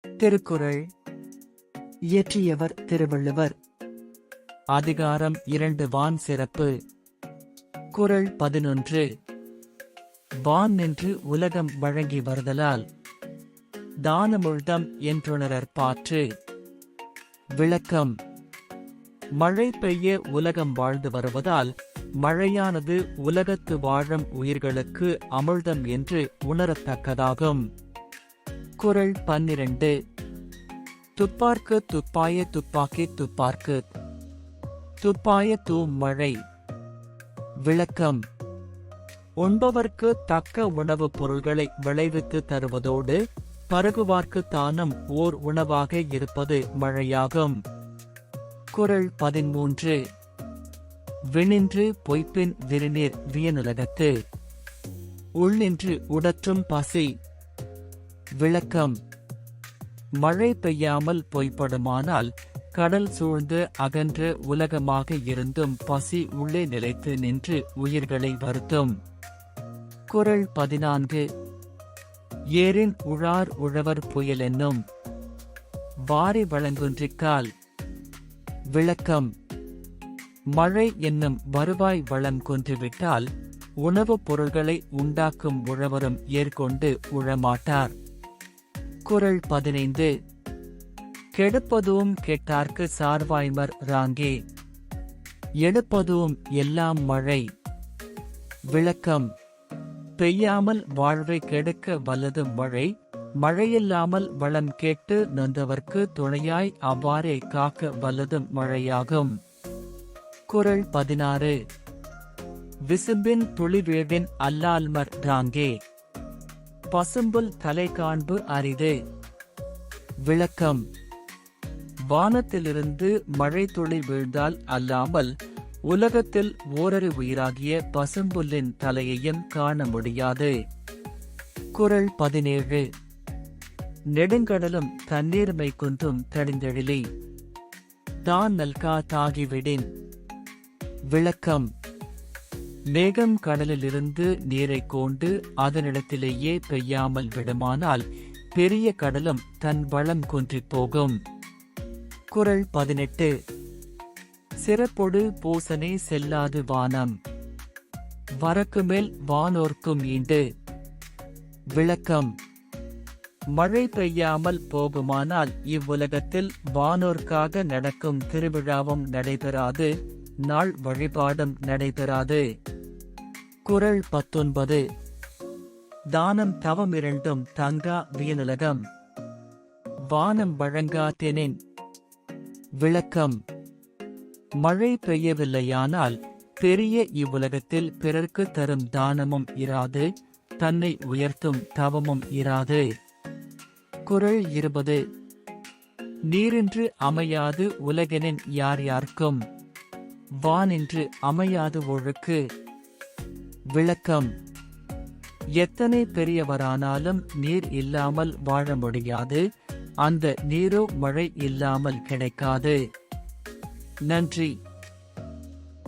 திருக்குறள். இயற்றியவர் திருவள்ளுவர். அதிகாரம் 2 வான் சிறப்பு. குறள் 11. வான் நின்று உலகம் வழங்கி வருதலால் தானமுழ்தம் என்றுணரற் பாற்று. விளக்கம். மழை பெய்ய உலகம் வாழ்ந்து வருவதால் மழையானது உலகத்து வாழும் உயிர்களுக்கு அமிழ்தம் என்று உணரத்தக்கதாகும். குறள் 12. துப்பார்க்கு துப்பாய துப்பாக்கி துப்பார்க்கு. துப்பாய மழை. விளக்கம். உண்பவர்க்கு தக்க உணவுப் பொருள்களை விளைவித்து தருவதோடு பருகுவார்க்கு தானும் ஓர் உணவாக இருப்பது மழையாகும். குறள் 13. விண்ணின்று பொய்ப்பின் விருநீர் வியனுலகத்து. உள்நின்று உடற்றும் பசி. விளக்கம். மழை பெய்யாமல் பொய்ப்படுமானால் கடல் சூழ்ந்து அகன்ற உலகமாக இருந்தும் பசி உள்ளே நிலைத்து நின்று உயிர்களை வருத்தும். குறள் 14. ஏரின் உழார் உழவர் புயல் என்னும். வாரி வழங்குன்றிக்கால். விளக்கம். மழை என்னும் வருவாய் வளம் கொன்றுவிட்டால் உணவுப் பொருள்களை உண்டாக்கும் உழவரும் ஏற்கொண்டு உழமாட்டார். குறள் 15. கெடுப்பதும் கெட்டார்க்கு சார்வாய்மர் ராங்கே. எடுப்பதும் எல்லாம் மழை. விளக்கம். பெய்யாமல் வாழ்வை கெடுக்க வல்லது மழை. மழையில்லாமல் வளம் கேட்டு நொந்தவர்க்கு துணையாய் அவ்வாறே காக்க வல்லது மழையாகும். குறள் 16. விசும்பின் துளிவீழ்வின் அல்லால்மர் ராங்கே. பசும்புல் தலை காண்பு அரிது. விளக்கம். வானத்திலிருந்து மழை துளி வீழ்ந்தால் அல்லாமல் உலகத்தில் ஓரொரு உயிராகிய பசும்புல்லின் தலையையும் காண முடியாது. குறள் 17. நெடுங்கடலும் தண்ணீர்மை குன்றும் தடிந்தெழிலி. தான் நல்கா தாகிவிடின். விளக்கம். மேகம் கடலிலிருந்து நீரை கோண்டு அதனிடத்திலேயே பெய்யாமல் விடுமானால் பெரிய கடலும் தன் வளம் குன்றிப் போகும். குறள் 18. சிறப்பொடு பூசனை செல்லாது வானம். வரக்குமேல் வானோர்க்கும் ஈண்டு. விளக்கம். மழை பெய்யாமல் போகுமானால் இவ்வுலகத்தில் வானோர்க்காக நடக்கும் திருவிழாவும் நடைபெறாது, நாள் வழிபாடும் நடைபெறாது. குறள் 19. தானம் தவம் இரண்டும் தங்கா வியனுலகம். வானம் வழங்காதெனின். விளக்கம். மழை பெய்யவில்லையானால் பெரிய இவ்வுலகத்தில் பிறர்க்கு தரும் தானமும் இராது, தன்னை உயர்த்தும் தவமும் இராது. குறள் 20. நீரின்று அமையாது உலகெனின் யார் யார்க்கும். வானின்று அமையாது ஒழுக்கு. விளக்கம். எத்தனை பெரியவரானாலும் நீர் இல்லாமல் வாழ முடியாது, அந்த நீரோ மழை இல்லாமல் கிடைக்காது. நன்றி.